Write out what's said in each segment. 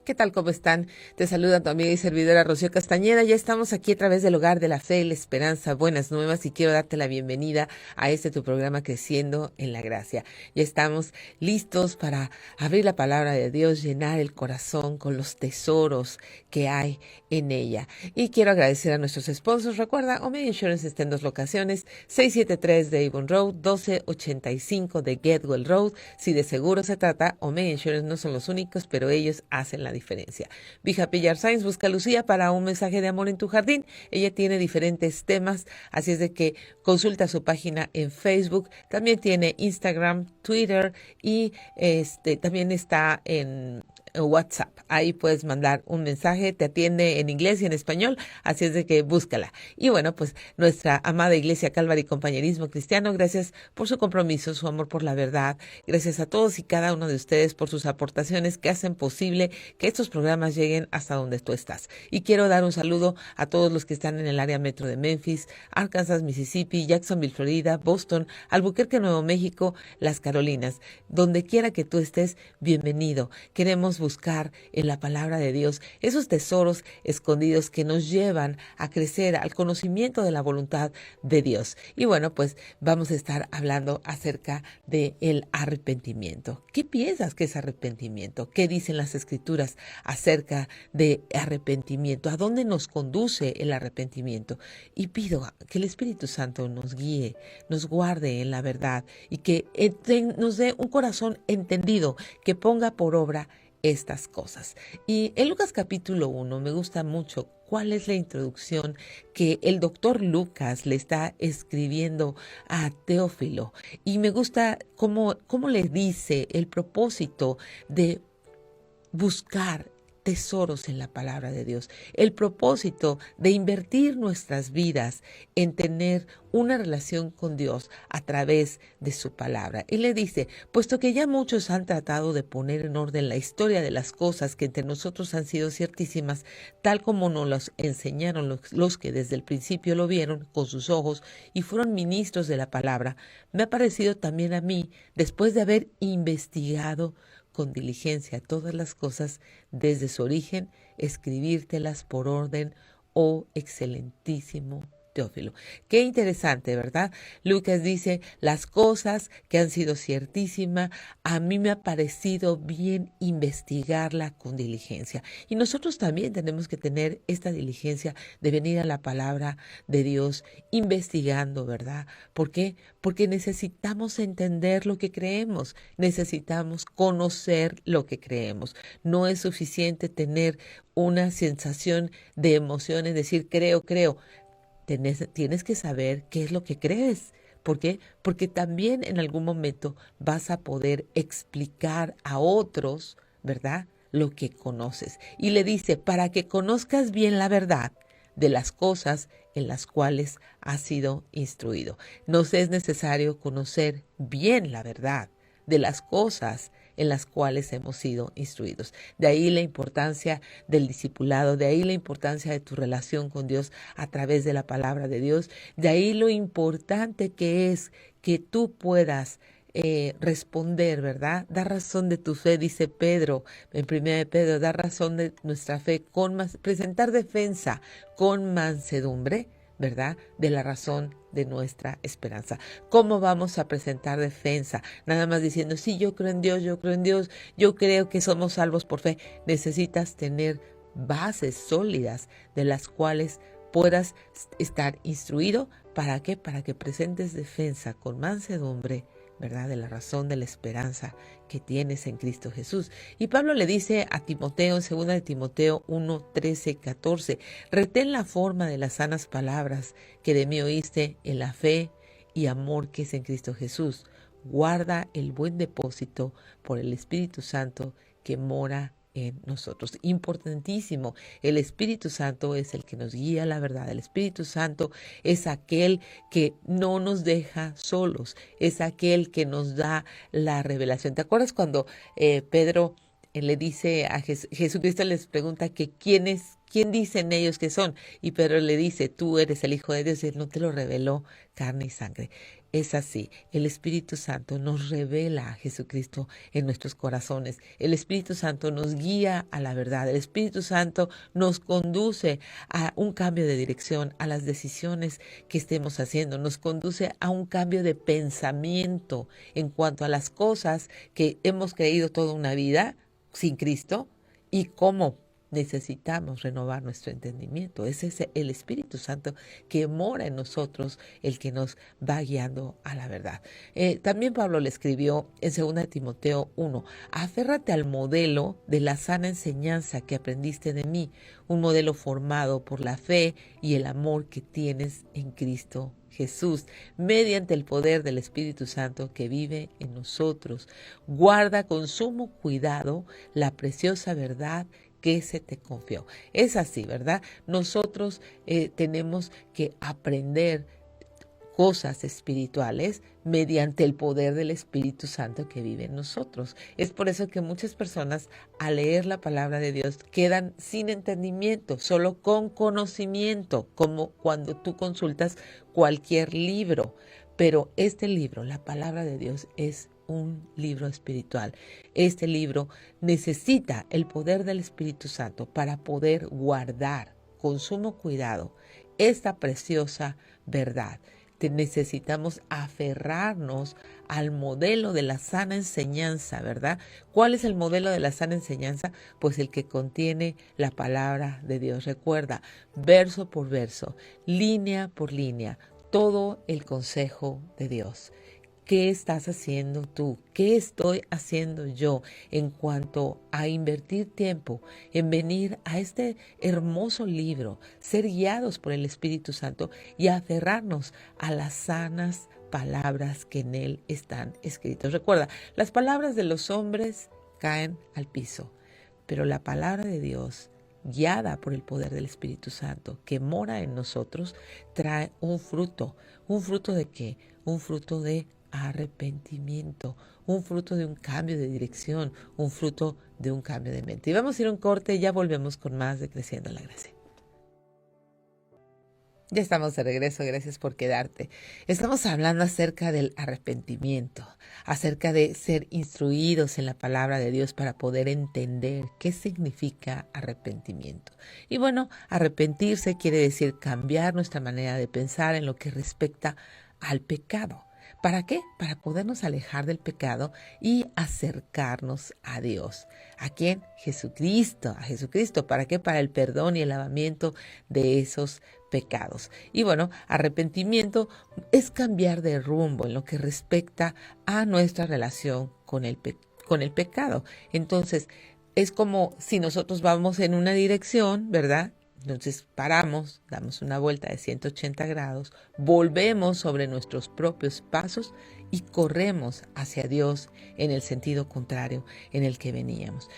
¿Qué tal? ¿Cómo están? Te saluda tu amiga y servidora Rocío Castañeda. Ya estamos aquí a través del Hogar de la Fe y la Esperanza, Buenas Nuevas, y quiero darte la bienvenida a tu programa Creciendo en la Gracia. Ya estamos listos para abrir la palabra de Dios, llenar el corazón con los tesoros que hay en ella. Y quiero agradecer a nuestros sponsors. Recuerda, Omega Insurance está en 2 locaciones, 673 de Avon Road, 1285 de Getwell Road. Si de seguro se trata, Omega Insurance no son los únicos, pero ellos hacen la diferencia. Vija Pillar Science busca a Lucía para un mensaje de amor en tu jardín. Ella tiene diferentes temas, así es de que consulta su página en Facebook. También tiene Instagram, Twitter y también está en WhatsApp. Ahí puedes mandar un mensaje, te atiende en inglés y en español, así es de que búscala. Y bueno, pues nuestra amada Iglesia Calvary y Compañerismo Cristiano, gracias por su compromiso, su amor por la verdad. Gracias a todos y cada uno de ustedes por sus aportaciones que hacen posible que estos programas lleguen hasta donde tú estás. Y quiero dar un saludo a todos los que están en el área metro de Memphis, Arkansas, Mississippi, Jacksonville, Florida, Boston, Albuquerque, Nuevo México, Las Carolinas. Donde quiera que tú estés, bienvenido. Queremos buscar en la palabra de Dios esos tesoros escondidos que nos llevan a crecer al conocimiento de la voluntad de Dios. Y bueno, pues vamos a estar hablando acerca de el arrepentimiento. ¿Qué piensas que es arrepentimiento? ¿Qué dicen las Escrituras acerca de arrepentimiento? ¿A dónde nos conduce el arrepentimiento? Y pido que el Espíritu Santo nos guíe, nos guarde en la verdad y que nos dé un corazón entendido, que ponga por obra estas cosas. Y en Lucas capítulo 1 me gusta mucho cuál es la introducción que el doctor Lucas le está escribiendo a Teófilo. Y me gusta cómo le dice el propósito de buscar tesoros en la palabra de Dios, el propósito de invertir nuestras vidas en tener una relación con Dios a través de su palabra. Y le dice, puesto que ya muchos han tratado de poner en orden la historia de las cosas que entre nosotros han sido ciertísimas, tal como nos las enseñaron los que desde el principio lo vieron con sus ojos y fueron ministros de la palabra, me ha parecido también a mí, después de haber investigado con diligencia todas las cosas desde su origen, escribírtelas por orden, oh excelentísimo Teófilo. Qué interesante, ¿verdad? Lucas dice, las cosas que han sido ciertísimas, a mí me ha parecido bien investigarla con diligencia. Y nosotros también tenemos que tener esta diligencia de venir a la palabra de Dios investigando, ¿verdad? ¿Por qué? Porque necesitamos entender lo que creemos, necesitamos conocer lo que creemos. No es suficiente tener una sensación de emoción, es decir, creo. Tienes que saber qué es lo que crees. ¿Por qué? Porque también en algún momento vas a poder explicar a otros, ¿verdad?, lo que conoces. Y le dice, para que conozcas bien la verdad de las cosas en las cuales has sido instruido. Nos es necesario conocer bien la verdad de las cosas en las cuales hemos sido instruidos. De ahí la importancia del discipulado, de ahí la importancia de tu relación con Dios a través de la palabra de Dios, de ahí lo importante que es que tú puedas responder, ¿verdad? Da razón de tu fe, dice Pedro, en 1 de Pedro, da razón de nuestra fe, presentar defensa con mansedumbre, ¿verdad?, de la razón de nuestra esperanza. ¿Cómo vamos a presentar defensa? Nada más diciendo, sí, yo creo en Dios, yo creo que somos salvos por fe. Necesitas tener bases sólidas de las cuales puedas estar instruido. ¿Para qué? Para que presentes defensa con mansedumbre, ¿verdad?, de la razón de la esperanza que tienes en Cristo Jesús. Y Pablo le dice a Timoteo, en 2 de Timoteo 1, 13, 14, retén la forma de las sanas palabras que de mí oíste en la fe y amor que es en Cristo Jesús. Guarda el buen depósito por el Espíritu Santo que mora en nosotros. Importantísimo, el Espíritu Santo es el que nos guía a la verdad. El Espíritu Santo es aquel que no nos deja solos, es aquel que nos da la revelación. ¿Te acuerdas cuando Pedro le dice a Jesucristo, les pregunta que quién dicen ellos que son? Y Pedro le dice, tú eres el Hijo de Dios, y él no te lo reveló carne y sangre. es así. El Espíritu Santo nos revela a Jesucristo en nuestros corazones. El Espíritu Santo nos guía a la verdad. El Espíritu Santo nos conduce a un cambio de dirección, a las decisiones que estemos haciendo. Nos conduce a un cambio de pensamiento en cuanto a las cosas que hemos creído toda una vida sin Cristo y cómo necesitamos renovar nuestro entendimiento. Es ese el Espíritu Santo que mora en nosotros, el que nos va guiando a la verdad. También Pablo le escribió en 2 Timoteo 1, aférrate al modelo de la sana enseñanza que aprendiste de mí, un modelo formado por la fe y el amor que tienes en Cristo Jesús, mediante el poder del Espíritu Santo que vive en nosotros. Guarda con sumo cuidado la preciosa verdad que se te confió. Es así, ¿verdad? Nosotros tenemos que aprender cosas espirituales mediante el poder del Espíritu Santo que vive en nosotros. Es por eso que muchas personas al leer la palabra de Dios quedan sin entendimiento, solo con conocimiento, como cuando tú consultas cualquier libro. Pero este libro, la palabra de Dios, es un libro espiritual. Este libro necesita el poder del Espíritu Santo para poder guardar con sumo cuidado esta preciosa verdad. Necesitamos aferrarnos al modelo de la sana enseñanza, ¿verdad? ¿Cuál es el modelo de la sana enseñanza? Pues el que contiene la palabra de Dios. Recuerda, verso por verso, línea por línea, todo el consejo de Dios. ¿Qué estás haciendo tú? ¿Qué estoy haciendo yo en cuanto a invertir tiempo en venir a este hermoso libro, ser guiados por el Espíritu Santo y aferrarnos a las sanas palabras que en él están escritas? Recuerda, las palabras de los hombres caen al piso, pero la palabra de Dios, guiada por el poder del Espíritu Santo que mora en nosotros, trae un fruto. ¿Un fruto de qué? Un fruto de arrepentimiento, un fruto de un cambio de dirección, un fruto de un cambio de mente. Y vamos a ir a un corte y ya volvemos con más de Creciendo en la Gracia. Ya estamos de regreso, gracias por quedarte. Estamos hablando acerca del arrepentimiento, acerca de ser instruidos en la palabra de Dios para poder entender qué significa arrepentimiento. Y bueno, arrepentirse quiere decir cambiar nuestra manera de pensar en lo que respecta al pecado. ¿Para qué? Para podernos alejar del pecado y acercarnos a Dios. ¿A quién? Jesucristo, a Jesucristo. ¿Para qué? Para el perdón y el lavamiento de esos pecados. Y bueno, arrepentimiento es cambiar de rumbo en lo que respecta a nuestra relación con el pecado. Entonces, es como si nosotros vamos en una dirección, ¿verdad? Entonces paramos, damos una vuelta de 180 grados, volvemos sobre nuestros propios pasos y corremos hacia Dios en el sentido contrario en el que veníamos.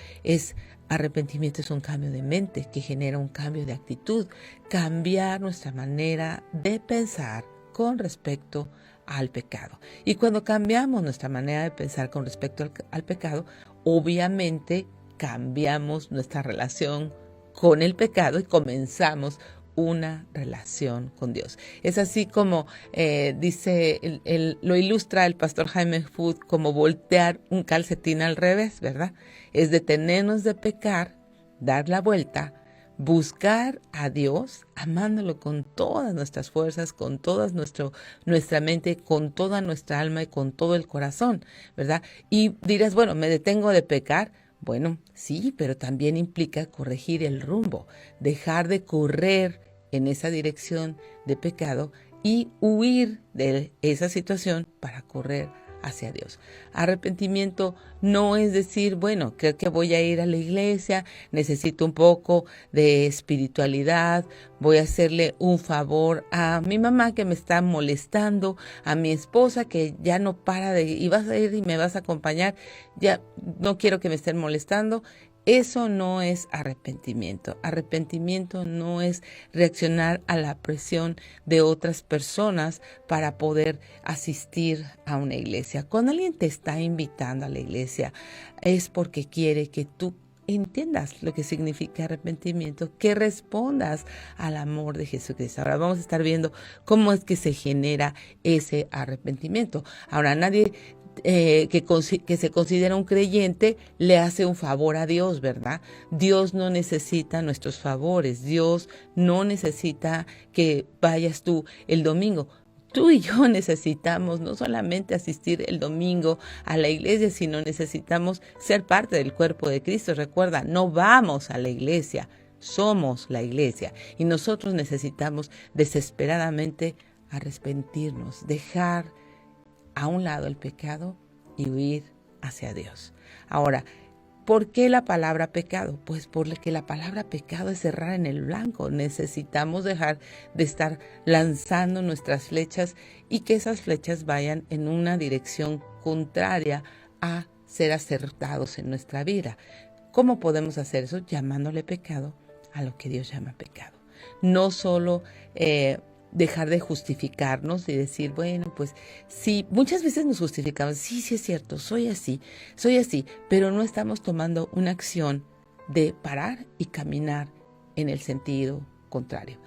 Arrepentimiento es un cambio de mente que genera un cambio de actitud, cambiar nuestra manera de pensar con respecto al pecado. Y cuando cambiamos nuestra manera de pensar con respecto al pecado, obviamente cambiamos nuestra relación con el pecado y comenzamos una relación con Dios. Es así como lo ilustra el pastor Jaime Food como voltear un calcetín al revés, ¿verdad? Es detenernos de pecar, dar la vuelta, buscar a Dios, amándolo con todas nuestras fuerzas, con toda nuestra mente, con toda nuestra alma y con todo el corazón, ¿verdad? Y dirás, bueno, ¿me detengo de pecar? Bueno, sí, pero también implica corregir el rumbo, dejar de correr en esa dirección de pecado y huir de esa situación para correr hacia Dios. Arrepentimiento no es decir, bueno, creo que voy a ir a la iglesia, necesito un poco de espiritualidad, voy a hacerle un favor a mi mamá que me está molestando, a mi esposa que ya no para y vas a ir y me vas a acompañar, ya no quiero que me estén molestando. Eso no es arrepentimiento. Arrepentimiento no es reaccionar a la presión de otras personas para poder asistir a una iglesia. Cuando alguien te está invitando a la iglesia es porque quiere que tú entiendas lo que significa arrepentimiento, que respondas al amor de Jesucristo. Ahora vamos a estar viendo cómo es que se genera ese arrepentimiento. Ahora nadie que se considera un creyente le hace un favor a Dios, ¿verdad? Dios no necesita nuestros favores, Dios no necesita que vayas tú el domingo. Tú y yo necesitamos no solamente asistir el domingo a la iglesia, sino necesitamos ser parte del cuerpo de Cristo. Recuerda, no vamos a la iglesia, somos la iglesia. Y nosotros necesitamos desesperadamente arrepentirnos, dejar a un lado el pecado y huir hacia Dios. Ahora, ¿por qué la palabra pecado? Pues porque la palabra pecado es errar en el blanco. Necesitamos dejar de estar lanzando nuestras flechas y que esas flechas vayan en una dirección contraria a ser acertados en nuestra vida. ¿Cómo podemos hacer eso? Llamándole pecado a lo que Dios llama pecado. No solo dejar de justificarnos y decir, bueno, pues sí, muchas veces nos justificamos, sí es cierto, soy así, pero no estamos tomando una acción de parar y caminar en el sentido contrario.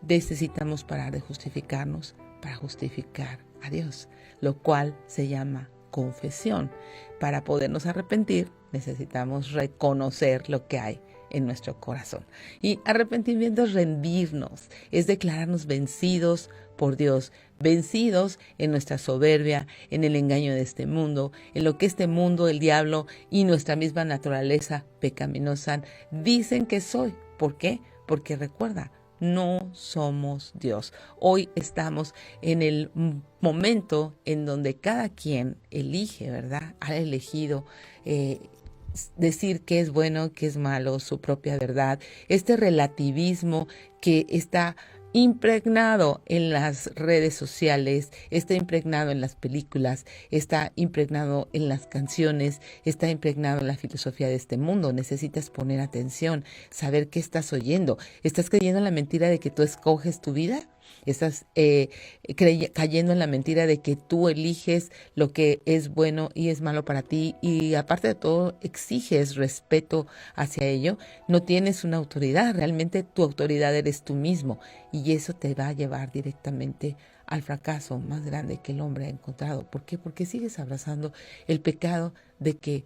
Necesitamos parar de justificarnos para justificar a Dios, lo cual se llama confesión. Para podernos arrepentir, necesitamos reconocer lo que hay en nuestro corazón. Y arrepentimiento es rendirnos, es declararnos vencidos por Dios, vencidos en nuestra soberbia, en el engaño de este mundo, en lo que este mundo, el diablo y nuestra misma naturaleza pecaminosa dicen que soy. ¿Por qué? Porque recuerda, no somos Dios. Hoy estamos en el momento en donde cada quien elige, ¿verdad? Ha elegido decir qué es bueno, qué es malo, su propia verdad. Este relativismo que está impregnado en las redes sociales, está impregnado en las películas, está impregnado en las canciones, está impregnado en la filosofía de este mundo. Necesitas poner atención, saber qué estás oyendo. ¿Estás creyendo en la mentira de que tú escoges tu vida? ¿Estás cayendo en la mentira de que tú eliges lo que es bueno y es malo para ti y aparte de todo exiges respeto hacia ello? No tienes una autoridad, realmente tu autoridad eres tú mismo y eso te va a llevar directamente al fracaso más grande que el hombre ha encontrado. ¿Por qué? Porque sigues abrazando el pecado de que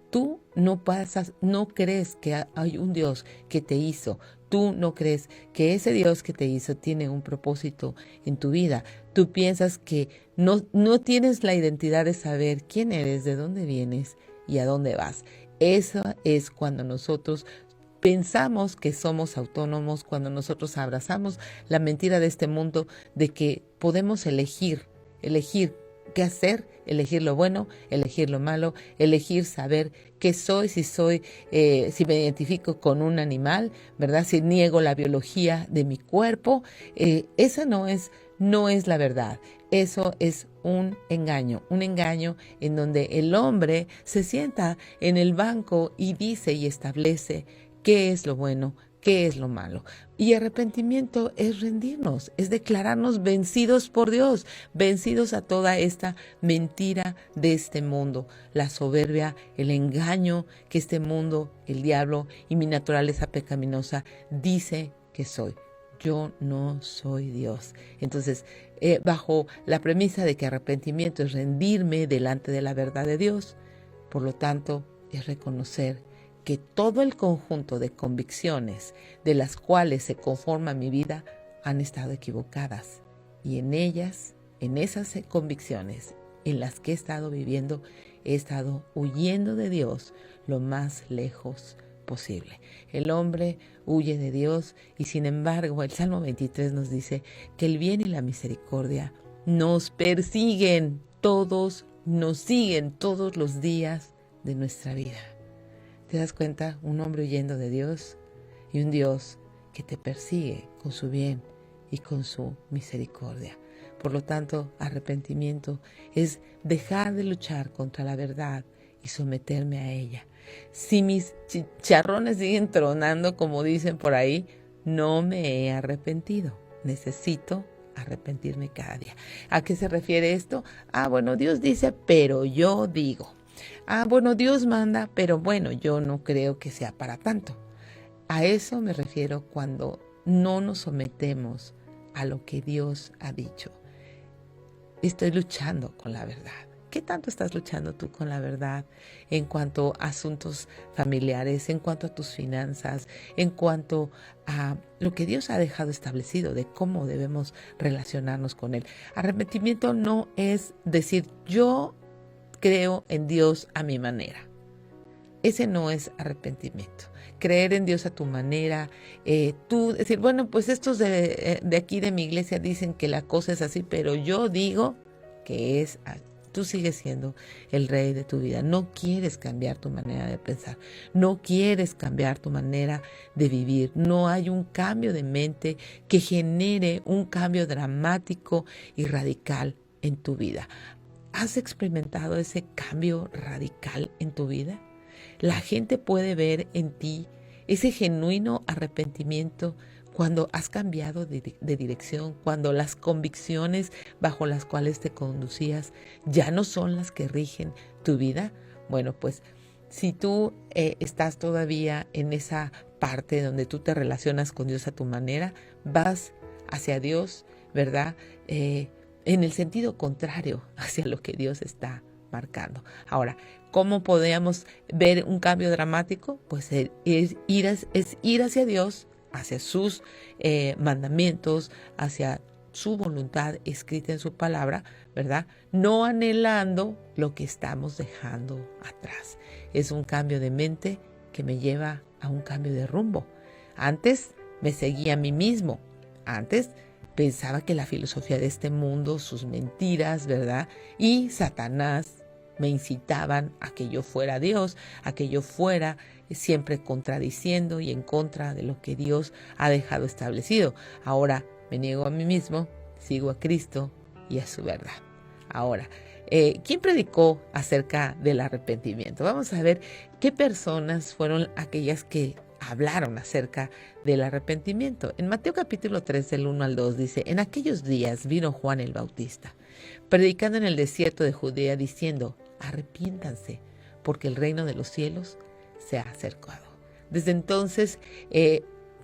tú no crees que hay un Dios que te hizo. Tú no crees que ese Dios que te hizo tiene un propósito en tu vida. Tú piensas que no tienes la identidad de saber quién eres, de dónde vienes y a dónde vas. Eso es cuando nosotros pensamos que somos autónomos, cuando nosotros abrazamos la mentira de este mundo de que podemos elegir qué hacer, elegir lo bueno, elegir lo malo, elegir saber qué soy, si me identifico con un animal, ¿verdad? Si niego la biología de mi cuerpo, esa no es la verdad. Eso es un engaño en donde el hombre se sienta en el banco y dice y establece qué es lo bueno, qué es lo malo. Y arrepentimiento es rendirnos, es declararnos vencidos por Dios, vencidos a toda esta mentira de este mundo, la soberbia, el engaño que este mundo, el diablo y mi naturaleza pecaminosa dice que soy. Yo no soy Dios. Entonces, bajo la premisa de que arrepentimiento es rendirme delante de la verdad de Dios, por lo tanto, es reconocer que todo el conjunto de convicciones de las cuales se conforma mi vida han estado equivocadas. Y en ellas, en esas convicciones en las que he estado viviendo, he estado huyendo de Dios lo más lejos posible. El hombre huye de Dios y sin embargo el Salmo 23 nos dice que el bien y la misericordia nos persiguen nos siguen todos los días de nuestra vida. ¿Te das cuenta? Un hombre huyendo de Dios y un Dios que te persigue con su bien y con su misericordia. Por lo tanto, arrepentimiento es dejar de luchar contra la verdad y someterme a ella. Si mis chicharrones siguen tronando, como dicen por ahí, no me he arrepentido. Necesito arrepentirme cada día. ¿A qué se refiere esto? Bueno, Dios dice, pero yo digo. Bueno, Dios manda, pero bueno, yo no creo que sea para tanto. A eso me refiero cuando no nos sometemos a lo que Dios ha dicho. Estoy luchando con la verdad. ¿Qué tanto estás luchando tú con la verdad en cuanto a asuntos familiares, en cuanto a tus finanzas, en cuanto a lo que Dios ha dejado establecido de cómo debemos relacionarnos con Él? Arrepentimiento no es decir yo creo en Dios a mi manera. Ese no es arrepentimiento. Creer en Dios a tu manera, tú decir, bueno, pues estos de aquí de mi iglesia dicen que la cosa es así, pero yo digo que es así. Tú sigues siendo el rey de tu vida. No quieres cambiar tu manera de pensar. No quieres cambiar tu manera de vivir. No hay un cambio de mente que genere un cambio dramático y radical en tu vida. ¿Has experimentado ese cambio radical en tu vida? La gente puede ver en ti ese genuino arrepentimiento cuando has cambiado de dirección, cuando las convicciones bajo las cuales te conducías ya no son las que rigen tu vida. Bueno, pues si tú estás todavía en esa parte donde tú te relacionas con Dios a tu manera, vas hacia Dios, ¿verdad? En el sentido contrario hacia lo que Dios está marcando. Ahora, ¿cómo podemos ver un cambio dramático? Pues es ir hacia Dios, hacia sus mandamientos, hacia su voluntad escrita en su palabra, ¿verdad? No anhelando lo que estamos dejando atrás. Es un cambio de mente que me lleva a un cambio de rumbo. Antes me seguía a mí mismo. Antes pensaba que la filosofía de este mundo, sus mentiras, ¿verdad? Y Satanás me incitaban a que yo fuera Dios, a que yo fuera siempre contradiciendo y en contra de lo que Dios ha dejado establecido. Ahora me niego a mí mismo, sigo a Cristo y a su verdad. Ahora, ¿quién predicó acerca del arrepentimiento? Vamos a ver qué personas fueron aquellas que hablaron acerca del arrepentimiento. En Mateo capítulo 3, del 1 al 2 dice, en aquellos días vino Juan el Bautista, predicando en el desierto de Judea, diciendo, arrepiéntanse, porque el reino de los cielos se ha acercado. Desde entonces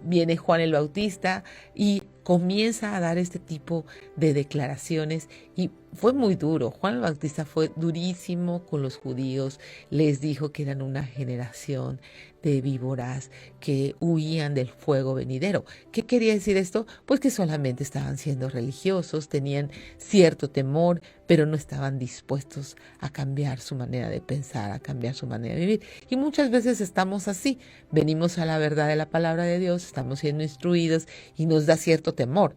viene Juan el Bautista y comienza a dar este tipo de declaraciones y fue muy duro. Juan el Bautista fue durísimo con los judíos, les dijo que eran una generación de víboras que huían del fuego venidero. ¿Qué quería decir esto? Pues que solamente estaban siendo religiosos, tenían cierto temor, pero no estaban dispuestos a cambiar su manera de pensar, a cambiar su manera de vivir. Y muchas veces estamos así, venimos a la verdad de la palabra de Dios, estamos siendo instruidos y nos da cierto temor,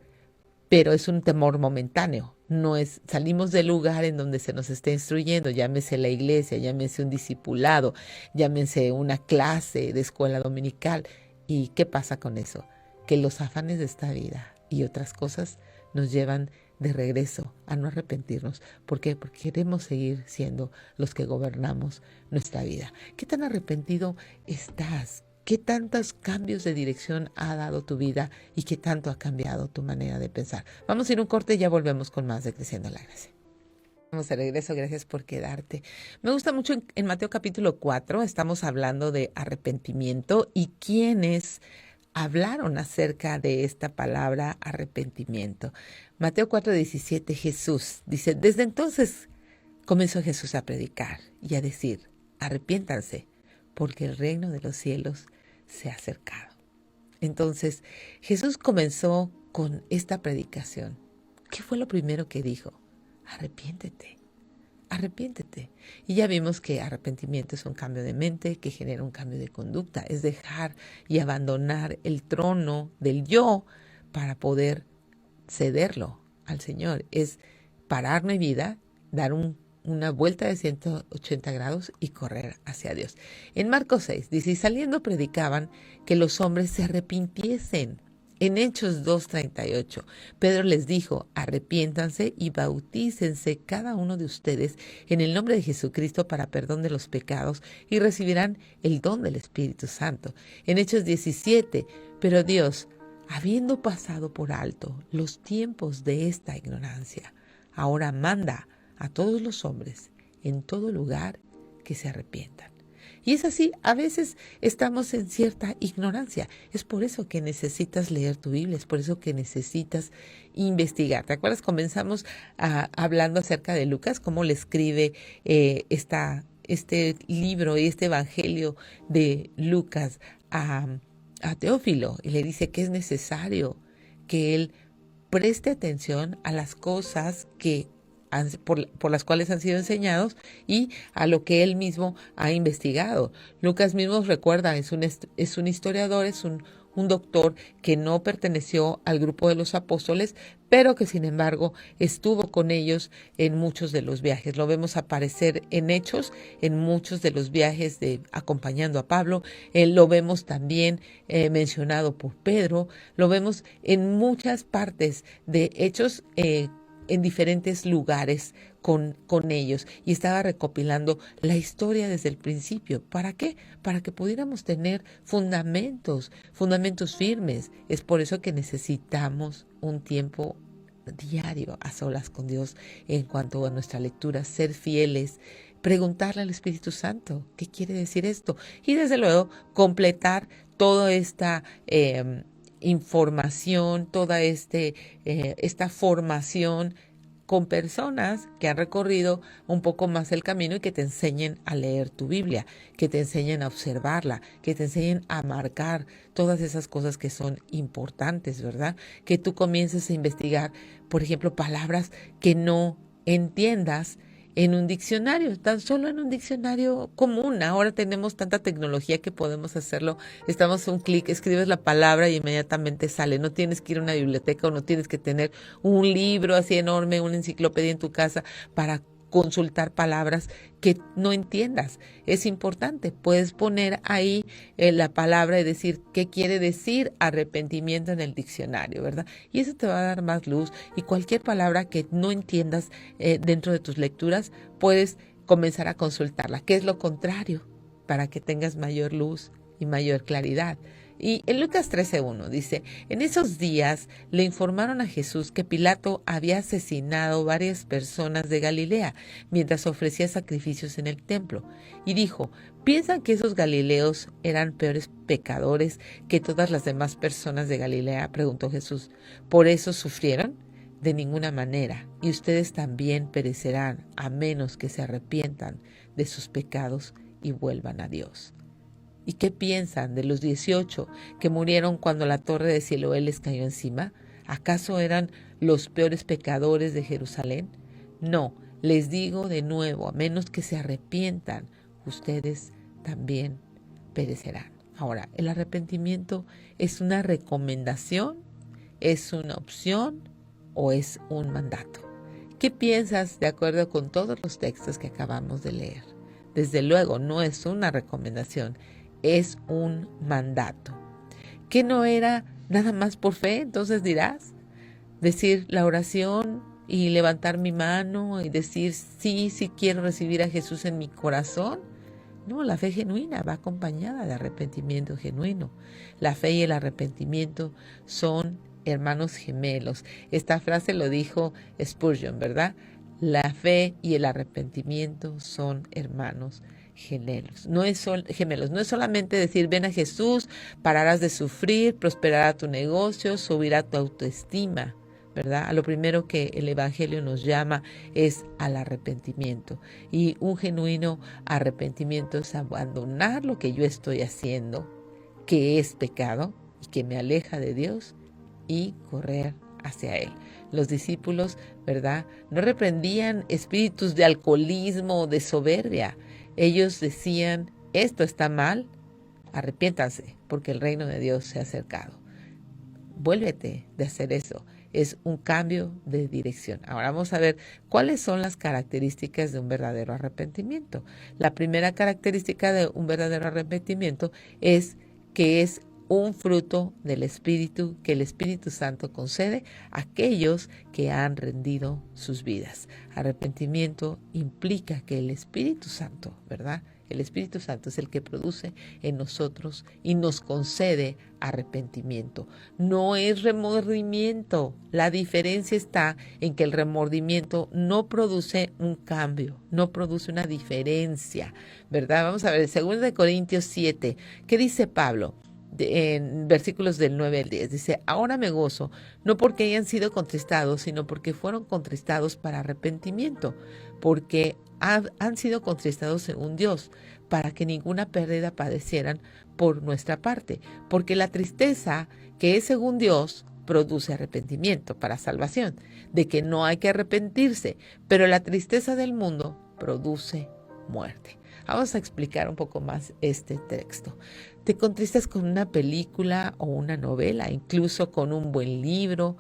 pero es un temor momentáneo. No es, salimos del lugar en donde se nos está instruyendo, llámese la iglesia, llámese un discipulado, llámese una clase de escuela dominical. ¿Y qué pasa con eso? Que los afanes de esta vida y otras cosas nos llevan de regreso a no arrepentirnos. ¿Por qué? Porque queremos seguir siendo los que gobernamos nuestra vida. ¿Qué tan arrepentido estás? ¿Qué tantos cambios de dirección ha dado tu vida y qué tanto ha cambiado tu manera de pensar? Vamos a ir a un corte y ya volvemos con más de Creciendo en la Gracia. Vamos de regreso, gracias por quedarte. Me gusta mucho en Mateo capítulo 4, estamos hablando de arrepentimiento y quiénes hablaron acerca de esta palabra arrepentimiento. Mateo 4:17, Jesús dice, desde entonces comenzó Jesús a predicar y a decir, arrepiéntanse, porque el reino de los cielos se ha acercado. Entonces, Jesús comenzó con esta predicación. ¿Qué fue lo primero que dijo? Arrepiéntete, arrepiéntete. Y ya vimos que arrepentimiento es un cambio de mente que genera un cambio de conducta. Es dejar y abandonar el trono del yo para poder cederlo al Señor. Es parar mi vida, dar una vuelta de 180 grados y correr hacia Dios. En Marcos 6 dice, y saliendo predicaban que los hombres se arrepintiesen. En Hechos 2:38, Pedro les dijo, arrepiéntanse y bautícense cada uno de ustedes en el nombre de Jesucristo para perdón de los pecados y recibirán el don del Espíritu Santo. En Hechos 17, pero Dios, habiendo pasado por alto los tiempos de esta ignorancia, ahora manda a todos los hombres en todo lugar que se arrepientan. Y es así, a veces estamos en cierta ignorancia. Es por eso que necesitas leer tu Biblia, es por eso que necesitas investigar. ¿Te acuerdas? Comenzamos hablando acerca de Lucas, cómo le escribe este libro y este evangelio de Lucas a Teófilo, y le dice que es necesario que él preste atención a las cosas por las cuales han sido enseñados y a lo que él mismo ha investigado. Lucas mismo recuerda, es un historiador, es un doctor que no perteneció al grupo de los apóstoles, pero que sin embargo estuvo con ellos en muchos de los viajes. Lo vemos aparecer en Hechos, en muchos de los viajes acompañando a Pablo. Lo vemos también mencionado por Pedro. Lo vemos en muchas partes de Hechos, en diferentes lugares con ellos, y estaba recopilando la historia desde el principio. ¿Para qué? Para que pudiéramos tener fundamentos firmes. Es por eso que necesitamos un tiempo diario a solas con Dios en cuanto a nuestra lectura, ser fieles, preguntarle al Espíritu Santo qué quiere decir esto, y desde luego completar toda esta información, toda esta formación con personas que han recorrido un poco más el camino y que te enseñen a leer tu Biblia, que te enseñen a observarla, que te enseñen a marcar todas esas cosas que son importantes, ¿verdad? Que tú comiences a investigar, por ejemplo, palabras que no entiendas en un diccionario, tan solo en un diccionario común. Ahora tenemos tanta tecnología que podemos hacerlo. Estamos a un clic, escribes la palabra y inmediatamente sale. No tienes que ir a una biblioteca o no tienes que tener un libro así enorme, una enciclopedia en tu casa para consultar palabras que no entiendas. Es importante, puedes poner ahí la palabra y decir qué quiere decir arrepentimiento en el diccionario, ¿verdad? Y eso te va a dar más luz, y cualquier palabra que no entiendas dentro de tus lecturas, puedes comenzar a consultarla. ¿Qué es lo contrario? Para que tengas mayor luz y mayor claridad. Y en Lucas 13:1 dice: en esos días le informaron a Jesús que Pilato había asesinado varias personas de Galilea mientras ofrecía sacrificios en el templo. Y dijo: ¿piensan que esos galileos eran peores pecadores que todas las demás personas de Galilea? Preguntó Jesús. ¿Por eso sufrieron? De ninguna manera, y ustedes también perecerán a menos que se arrepientan de sus pecados y vuelvan a Dios. ¿Y qué piensan de los 18 que murieron cuando la torre de Siloé les cayó encima? ¿Acaso eran los peores pecadores de Jerusalén? No, les digo de nuevo, a menos que se arrepientan, ustedes también perecerán. Ahora, ¿el arrepentimiento es una recomendación, es una opción o es un mandato? ¿Qué piensas de acuerdo con todos los textos que acabamos de leer? Desde luego, no es una recomendación, es un mandato. ¿Que no era nada más por fe? Entonces dirás, decir la oración y levantar mi mano y decir sí quiero recibir a Jesús en mi corazón. No, la fe genuina va acompañada de arrepentimiento genuino. La fe y el arrepentimiento son hermanos gemelos. Esta frase lo dijo Spurgeon, ¿verdad? La fe y el arrepentimiento son hermanos gemelos. No es solamente decir ven a Jesús, pararás de sufrir, prosperará tu negocio, subirá tu autoestima, ¿verdad? A lo primero que el Evangelio nos llama es al arrepentimiento. Y un genuino arrepentimiento es abandonar lo que yo estoy haciendo, que es pecado y que me aleja de Dios, y correr hacia Él. Los discípulos, ¿verdad?, no reprendían espíritus de alcoholismo o de soberbia. Ellos decían, esto está mal, arrepiéntanse, porque el reino de Dios se ha acercado. Vuélvete de hacer eso. Es un cambio de dirección. Ahora vamos a ver cuáles son las características de un verdadero arrepentimiento. La primera característica de un verdadero arrepentimiento es que es un fruto del Espíritu que el Espíritu Santo concede a aquellos que han rendido sus vidas. Arrepentimiento implica que el Espíritu Santo, ¿verdad?, El Espíritu Santo es el que produce en nosotros y nos concede arrepentimiento. No es remordimiento. La diferencia está en que el remordimiento no produce un cambio, no produce una diferencia, ¿verdad? Vamos a ver, 2 Corintios 7, ¿qué dice Pablo? En versículos del 9 al 10, dice, ahora me gozo, no porque hayan sido contristados, sino porque fueron contristados para arrepentimiento, porque han sido contristados según Dios, para que ninguna pérdida padecieran por nuestra parte, porque la tristeza que es según Dios produce arrepentimiento para salvación, de que no hay que arrepentirse, pero la tristeza del mundo produce muerte. Vamos a explicar un poco más este texto. Te contristas con una película o una novela, incluso con un buen libro.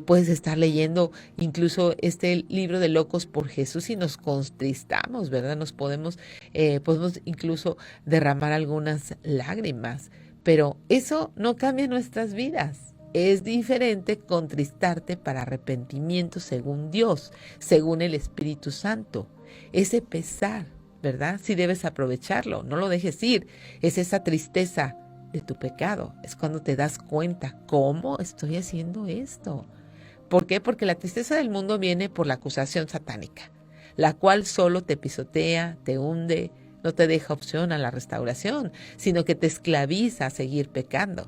Puedes estar leyendo incluso este libro de Locos por Jesús y nos contristamos, ¿verdad? Podemos incluso derramar algunas lágrimas, pero eso no cambia nuestras vidas. Es diferente contristarte para arrepentimiento según Dios, según el Espíritu Santo. Ese pesar, ¿verdad? Sí debes aprovecharlo, no lo dejes ir. Es esa tristeza de tu pecado. Es cuando te das cuenta, ¿cómo estoy haciendo esto? ¿Por qué? Porque la tristeza del mundo viene por la acusación satánica, la cual solo te pisotea, te hunde, no te deja opción a la restauración, sino que te esclaviza a seguir pecando.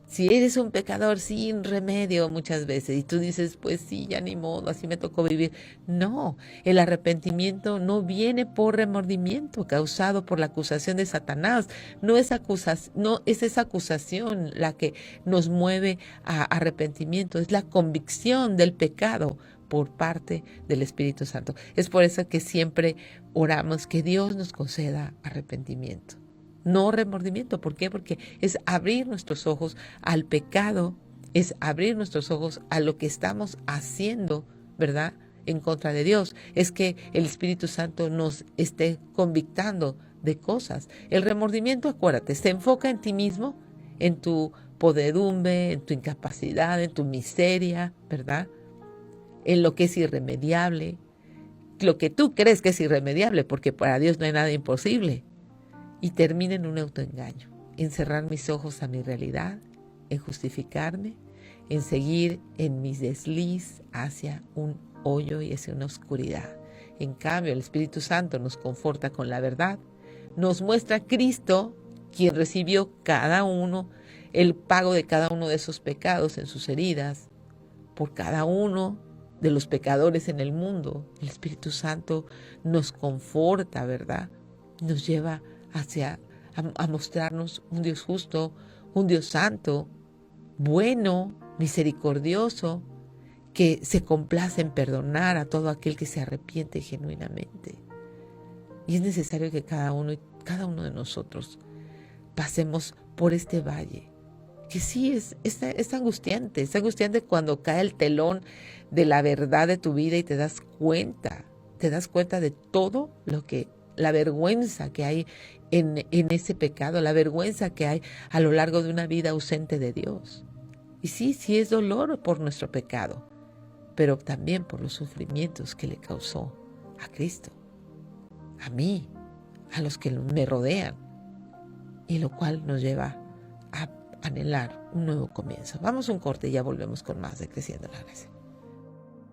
Si eres un pecador sin remedio muchas veces y tú dices, pues sí, ya ni modo, así me tocó vivir. No, el arrepentimiento no viene por remordimiento causado por la acusación de Satanás. No es esa acusación la que nos mueve a arrepentimiento, es la convicción del pecado por parte del Espíritu Santo. Es por eso que siempre oramos que Dios nos conceda arrepentimiento. No remordimiento. ¿Por qué? Porque es abrir nuestros ojos al pecado, es abrir nuestros ojos a lo que estamos haciendo, ¿verdad?, en contra de Dios. Es que el Espíritu Santo nos esté convictando de cosas. El remordimiento, acuérdate, se enfoca en ti mismo, en tu podredumbre, en tu incapacidad, en tu miseria, ¿verdad?, en lo que es irremediable, lo que tú crees que es irremediable, porque para Dios no hay nada imposible. Y termina en un autoengaño, en cerrar mis ojos a mi realidad, en justificarme, en seguir en mis desliz hacia un hoyo y hacia una oscuridad. En cambio, el Espíritu Santo nos conforta con la verdad, nos muestra a Cristo, quien recibió cada uno, el pago de cada uno de esos pecados en sus heridas, por cada uno de los pecadores en el mundo. El Espíritu Santo nos conforta, ¿verdad? Nos lleva a mostrarnos un Dios justo, un Dios santo, bueno, misericordioso, que se complace en perdonar a todo aquel que se arrepiente genuinamente. Y es necesario que cada uno de nosotros pasemos por este valle, que sí es angustiante cuando cae el telón de la verdad de tu vida y te das cuenta de todo la vergüenza que hay en ese pecado, la vergüenza que hay a lo largo de una vida ausente de Dios. Y sí es dolor por nuestro pecado, pero también por los sufrimientos que le causó a Cristo, a mí, a los que me rodean, y lo cual nos lleva a anhelar un nuevo comienzo. Vamos a un corte y ya volvemos con más de Creciendo en la Gracia.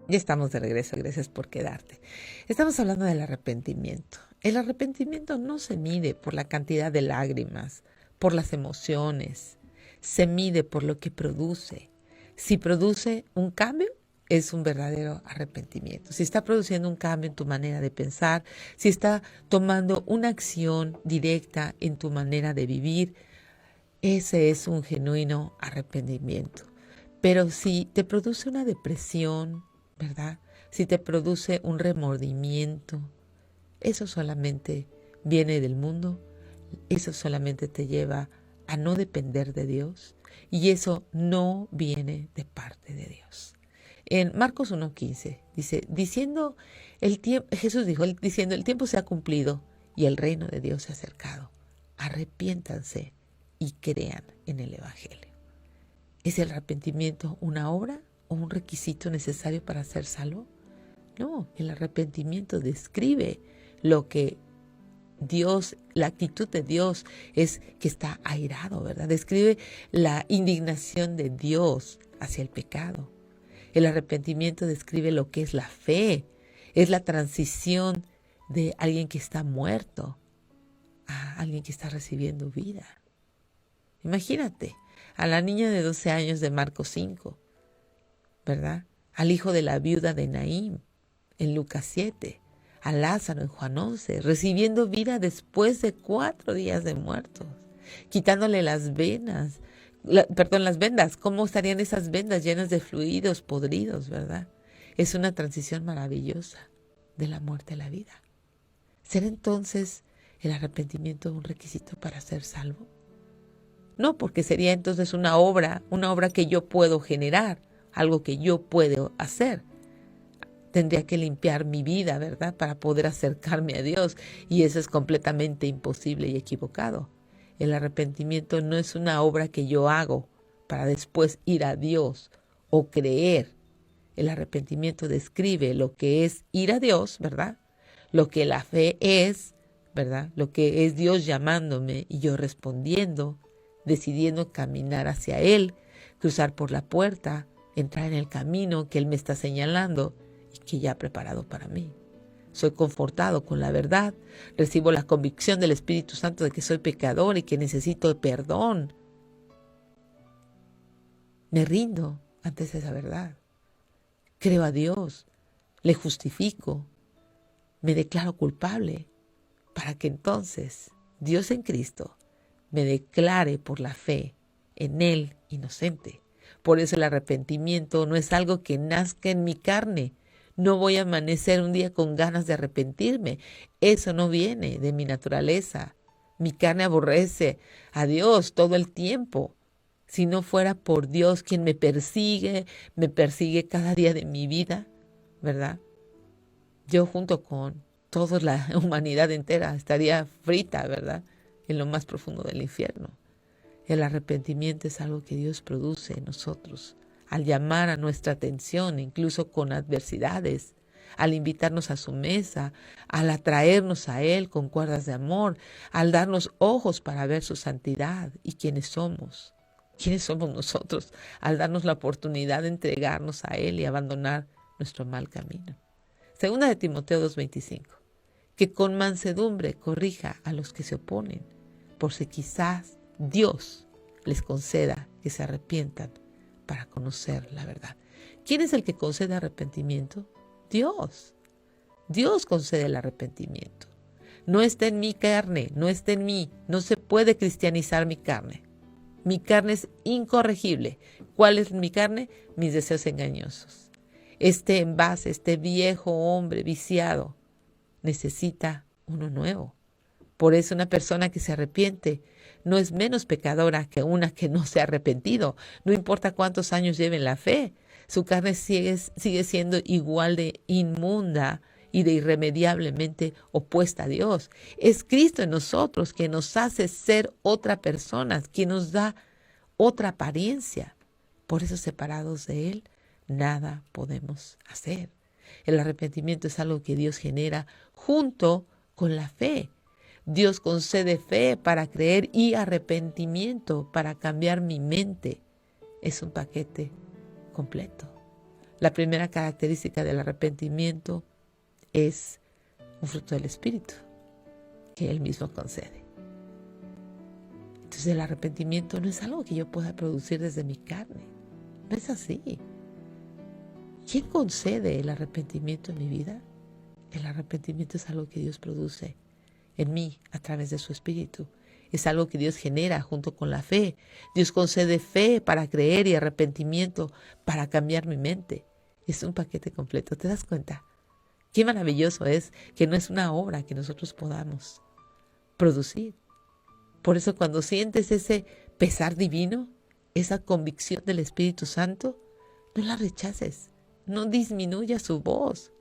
Ya estamos de regreso, gracias por quedarte. Estamos hablando del arrepentimiento. El arrepentimiento no se mide por la cantidad de lágrimas, por las emociones, se mide por lo que produce. Si produce un cambio, es un verdadero arrepentimiento. Si está produciendo un cambio en tu manera de pensar, si está tomando una acción directa en tu manera de vivir, ese es un genuino arrepentimiento. Pero si te produce una depresión, ¿verdad?, si te produce un remordimiento, eso solamente viene del mundo, eso solamente te lleva a no depender de Dios y eso no viene de parte de Dios. En Marcos 1:15 dice, Jesús dijo, diciendo, el tiempo se ha cumplido y el reino de Dios se ha acercado. Arrepiéntanse y crean en el Evangelio. ¿Es el arrepentimiento una obra o un requisito necesario para ser salvo? No, el arrepentimiento describe lo que Dios, la actitud de Dios es que está airado, ¿verdad? Describe la indignación de Dios hacia el pecado. El arrepentimiento describe lo que es la fe. Es la transición de alguien que está muerto a alguien que está recibiendo vida. Imagínate, a la niña de 12 años de Marcos 5, ¿verdad? Al hijo de la viuda de Naín en Lucas 7, a Lázaro en Juan 11, recibiendo vida después de 4 días de muertos, quitándole las venas, las vendas. ¿Cómo estarían esas vendas llenas de fluidos podridos, verdad? Es una transición maravillosa de la muerte a la vida. ¿Será entonces el arrepentimiento un requisito para ser salvo? No, porque sería entonces una obra que yo puedo generar, algo que yo puedo hacer. Tendría que limpiar mi vida, ¿verdad?, para poder acercarme a Dios, y eso es completamente imposible y equivocado. El arrepentimiento no es una obra que yo hago para después ir a Dios o creer. El arrepentimiento describe lo que es ir a Dios, ¿verdad?, lo que la fe es, ¿verdad?, lo que es Dios llamándome y yo respondiendo, decidiendo caminar hacia Él, cruzar por la puerta, entrar en el camino que Él me está señalando y que ya ha preparado para mí. Soy confortado con la verdad, recibo la convicción del Espíritu Santo de que soy pecador y que necesito perdón. Me rindo ante esa verdad. Creo a Dios, le justifico, me declaro culpable para que entonces Dios en Cristo me declare por la fe en Él inocente. Por eso el arrepentimiento no es algo que nazca en mi carne. No voy a amanecer un día con ganas de arrepentirme. Eso no viene de mi naturaleza. Mi carne aborrece a Dios todo el tiempo. Si no fuera por Dios quien me persigue cada día de mi vida, ¿verdad? Yo junto con toda la humanidad entera estaría frita, ¿verdad?, en lo más profundo del infierno. El arrepentimiento es algo que Dios produce en nosotros, al llamar a nuestra atención, incluso con adversidades, al invitarnos a su mesa, al atraernos a Él con cuerdas de amor, al darnos ojos para ver su santidad y quiénes somos. ¿Quiénes somos nosotros? Al darnos la oportunidad de entregarnos a Él y abandonar nuestro mal camino. Segunda de Timoteo 2:25. Que con mansedumbre corrija a los que se oponen, por si quizás Dios les conceda que se arrepientan para conocer la verdad. ¿Quién es el que concede arrepentimiento? Dios. Dios concede el arrepentimiento. No está en mi carne, no está en mí. No se puede cristianizar mi carne. Mi carne es incorregible. ¿Cuál es mi carne? Mis deseos engañosos. Este envase, este viejo hombre viciado, necesita uno nuevo. Por eso una persona que se arrepiente no es menos pecadora que una que no se ha arrepentido. No importa cuántos años lleve en la fe, su carne sigue siendo igual de inmunda y de irremediablemente opuesta a Dios. Es Cristo en nosotros quien nos hace ser otra persona, quien nos da otra apariencia. Por eso, separados de Él, nada podemos hacer. El arrepentimiento es algo que Dios genera junto con la fe. Dios concede fe para creer y arrepentimiento para cambiar mi mente. Es un paquete completo. La primera característica del arrepentimiento es un fruto del Espíritu que Él mismo concede. Entonces el arrepentimiento no es algo que yo pueda producir desde mi carne. No es así. ¿Quién concede el arrepentimiento en mi vida? El arrepentimiento es algo que Dios produce en mí a través de su Espíritu. Es algo que Dios genera junto con la fe. Dios concede fe para creer y arrepentimiento para cambiar mi mente. Es un paquete completo. ¿Te das cuenta? Qué maravilloso es que no es una obra que nosotros podamos producir. Por eso cuando sientes ese pesar divino, esa convicción del Espíritu Santo, no la rechaces. No disminuya su voz,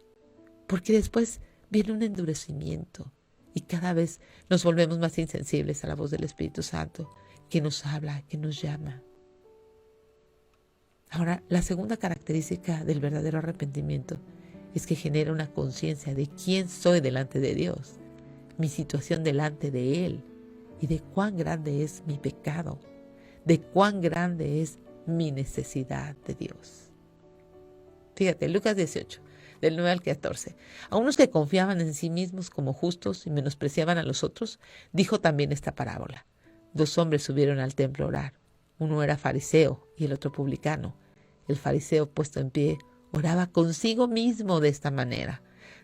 porque después viene un endurecimiento y cada vez nos volvemos más insensibles a la voz del Espíritu Santo que nos habla, que nos llama. Ahora, la segunda característica del verdadero arrepentimiento es que genera una conciencia de quién soy delante de Dios. mi situación delante de Él y de cuán grande es mi pecado, de cuán grande es mi necesidad de Dios. Fíjate, Lucas 18, del 9 al 14. A unos que confiaban en sí mismos como justos y menospreciaban a los otros, dijo también esta parábola. 2 hombres subieron al templo a orar. Uno era fariseo y el otro publicano. El fariseo, puesto en pie, oraba consigo mismo de esta manera.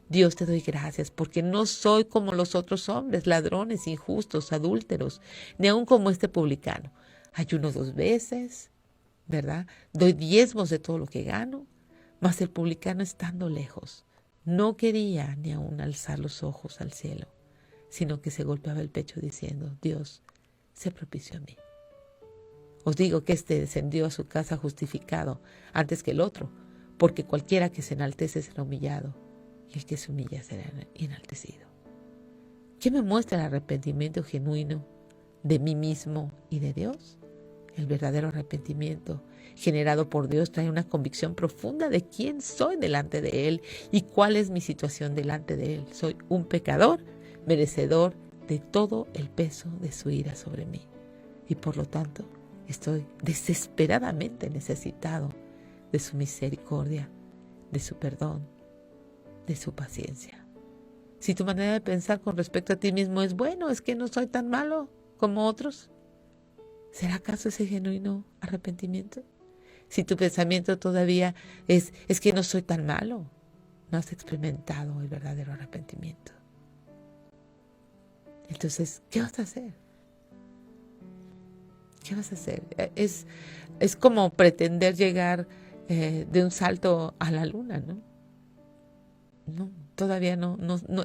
Dios, te doy gracias porque no soy como los otros hombres, ladrones, injustos, adúlteros, ni aun como este publicano. Ayuno 2 veces, ¿verdad? Doy diezmos de todo lo que gano. Mas el publicano, estando lejos, no quería ni aun alzar los ojos al cielo, sino que se golpeaba el pecho diciendo, Dios, sé propicio a mí. Os digo que éste descendió a su casa justificado antes que el otro, porque cualquiera que se enaltece será humillado, y el que se humilla será enaltecido. ¿Qué me muestra el arrepentimiento genuino de mí mismo y de Dios? El verdadero arrepentimiento generado por Dios trae una convicción profunda de quién soy delante de Él y cuál es mi situación delante de Él. Soy un pecador merecedor de todo el peso de su ira sobre mí. Y por lo tanto, estoy desesperadamente necesitado de su misericordia, de su perdón, de su paciencia. Si tu manera de pensar con respecto a ti mismo es, bueno, es que no soy tan malo como otros, ¿será acaso ese genuino arrepentimiento? Si tu pensamiento todavía es que no soy tan malo, no has experimentado el verdadero arrepentimiento. Entonces, ¿qué vas a hacer? ¿Qué vas a hacer? Es como pretender llegar de un salto a la luna, ¿no? No, todavía no,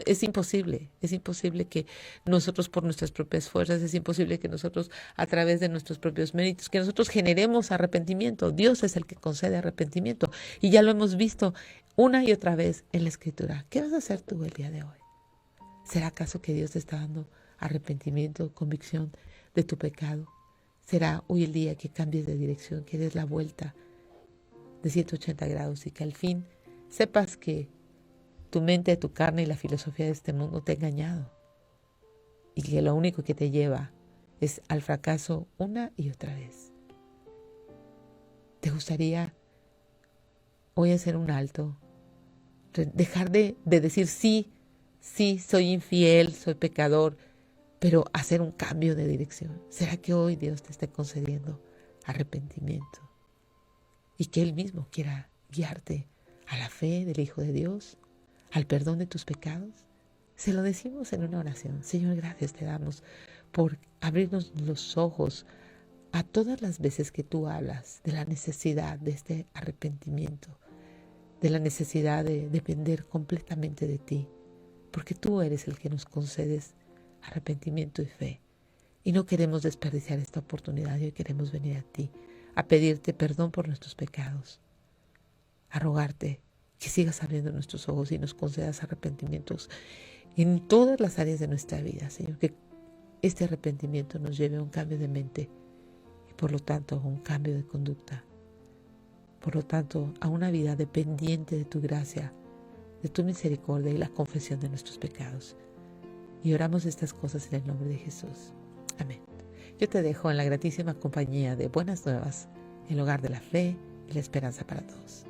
es imposible. Es imposible que nosotros por nuestras propias fuerzas, es imposible que nosotros a través de nuestros propios méritos, que nosotros generemos arrepentimiento. Dios es el que concede arrepentimiento. Y ya lo hemos visto una y otra vez en la Escritura. ¿Qué vas a hacer tú el día de hoy? ¿Será acaso que Dios te está dando arrepentimiento, convicción de tu pecado? ¿Será hoy el día que cambies de dirección, que des la vuelta de 180 grados y que al fin sepas que tu mente, tu carne y la filosofía de este mundo te ha engañado y que lo único que te lleva es al fracaso una y otra vez? ¿Te gustaría hoy hacer un alto? Dejar de decir sí, soy infiel, soy pecador, pero hacer un cambio de dirección. ¿Será que hoy Dios te está concediendo arrepentimiento y que Él mismo quiera guiarte a la fe del Hijo de Dios, al perdón de tus pecados? Se lo decimos en una oración. Señor, gracias te damos por abrirnos los ojos a todas las veces que tú hablas de la necesidad de este arrepentimiento, de la necesidad de depender completamente de ti, porque tú eres el que nos concedes arrepentimiento y fe. Y no queremos desperdiciar esta oportunidad. Hoy queremos venir a ti a pedirte perdón por nuestros pecados, a rogarte que sigas abriendo nuestros ojos y nos concedas arrepentimientos en todas las áreas de nuestra vida, Señor. Que este arrepentimiento nos lleve a un cambio de mente y por lo tanto a un cambio de conducta. Por lo tanto, a una vida dependiente de tu gracia, de tu misericordia y la confesión de nuestros pecados. Y oramos estas cosas en el nombre de Jesús. Amén. Yo te dejo en la gratísima compañía de Buenas Nuevas, el hogar de la fe y la esperanza para todos.